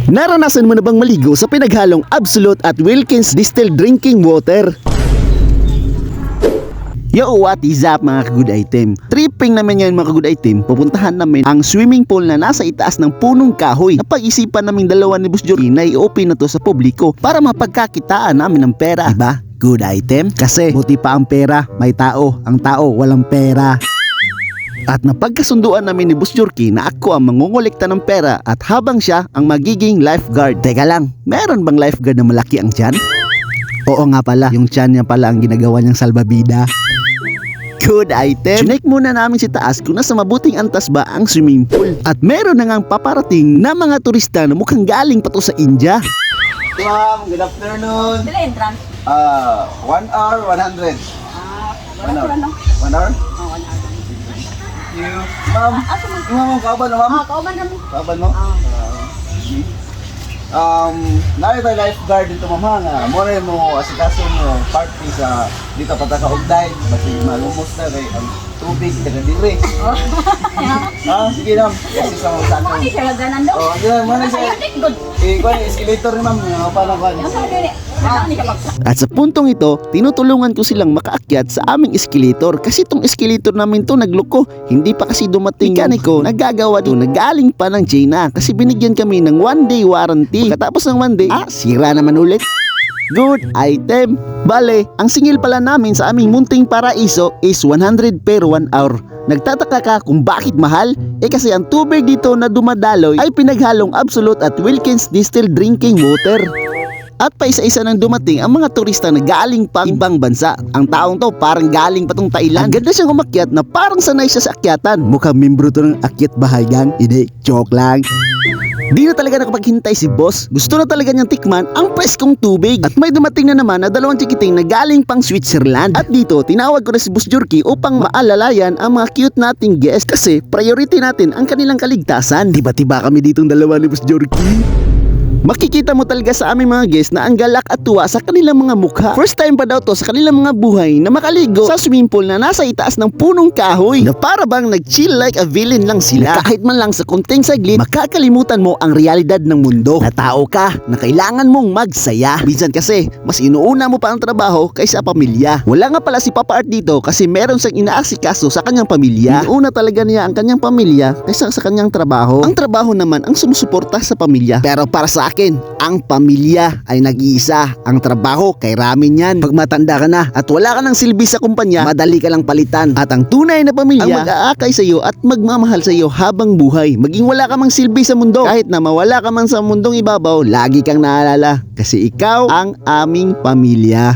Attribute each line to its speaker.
Speaker 1: Naranasan mo na bang maligo sa pinaghalong Absolute at Wilkins Distilled Drinking Water? Yo, what is up mga ka-good item? Tripping namin ngayon mga ka-good item. Pupuntahan namin ang swimming pool na nasa itaas ng punong kahoy. Napag-isipan naming dalawa ni Boss Jory na i-open na to sa publiko para mapagkakitaan namin ng pera. Diba? Good item? Kasi buti pa ang pera, may tao. Ang tao, walang pera. At napagkasunduan namin ni Boss Jorky na ako ang mangungulekta ng pera at habang siya ang magiging lifeguard. Teka lang, meron bang lifeguard na malaki ang tiyan? Oo nga pala, yung tiyan niya pala ang ginagawa niyang salbabida. Good item. Chinek muna namin si taas kung nasa mabuting antas ba ang swimming pool. At meron na ngang paparating na mga turista na mukhang galing pa to sa India.
Speaker 2: Ma'am, good afternoon.
Speaker 3: Sila entrance?
Speaker 2: 1 hour, 100.
Speaker 3: Wala ko lang.
Speaker 2: 1 hour?
Speaker 3: Oo, 1 hour.
Speaker 2: Thank you. Ma'am,
Speaker 3: Asa mo?
Speaker 2: ma'am, kauban na ma'am?
Speaker 3: Kauban kami.
Speaker 2: Kauban mo? Narita lifeguard dito ma'am nga. Muna mo asikaso mo party sa dito pataka ugday. Basta malumos na rin ang tubig na dire. Sige ma'am. Kasi sa mga
Speaker 3: Mo ni siya ganan daw.
Speaker 2: Oh, yan, muna siya.
Speaker 3: Ay, good.
Speaker 2: Kung escalator ni ma'am, paano ka?
Speaker 3: Yung sa dili. Ni ka pagsa.
Speaker 1: At sa puntong ito, tinutulungan ko silang makaakyat sa aming escalator kasi itong escalator namin to nagloko. Hindi pa kasi dumating mekaniko, nagagawa to, nagaling pa ng China kasi binigyan kami ng 1-day warranty. Pagkatapos ng 1 day, sira naman ulit. Good item. Bale, ang singil pala namin sa aming munting paraiso is 100 per 1 hour. Nagtataka ka kung bakit mahal? Kasi ang tubig dito na dumadaloy ay pinaghalong Absolute at Wilkins Distilled Drinking Water. At pa isa-isa nang dumating ang mga turista na galing pang ibang bansa. Ang taong to parang galing pa tong Thailand. Ang ganda siyang umakyat na parang sanay siya sa akyatan. Mukhang membro to ng Akyat Bahay Gang. Hindi, joke lang. Di na talaga nakapaghintay si boss. Gusto na talaga niyang tikman ang preskong tubig. At may dumating na naman na dalawang chikiting na galing pang Switzerland. At dito, tinawag ko na si Boss Jorky upang maalalayan ang mga cute nating guest. Kasi priority natin ang kanilang kaligtasan. Diba-tiba kami ditong dalawa ni Boss Jorky. Makikita mo talaga sa aming mga guests na ang galak at tuwa sa kanilang mga mukha. First time pa daw to sa kanilang mga buhay na makaligo sa swimming pool na nasa itaas ng punong kahoy. Na para bang nag-chill like a villain lang sila. Na kahit man lang sa konting saglit, makakalimutan mo ang realidad ng mundo. Na tao ka na kailangan mong magsaya. Minsan kasi, mas inuuna mo pa ang trabaho kaysa pamilya. Wala nga pala si Papa Art dito kasi meron siyang inaasikaso sa kanyang pamilya. Inuuna talaga niya ang kanyang pamilya kaysa sa kanyang trabaho. Ang trabaho naman ang sumusuporta sa pamilya. Pero para sa akin, ang pamilya ay nag-iisa. Ang trabaho kay ramin yan. Pag matanda ka na at wala ka ng silbi sa kumpanya, madali ka lang palitan. At ang tunay na pamilya ang mag-aakay sa iyo at magmamahal sa iyo habang buhay. Maging wala ka mang silbi sa mundo, kahit na mawala ka man sa mundong ibabaw, lagi kang naalala kasi ikaw ang aming pamilya.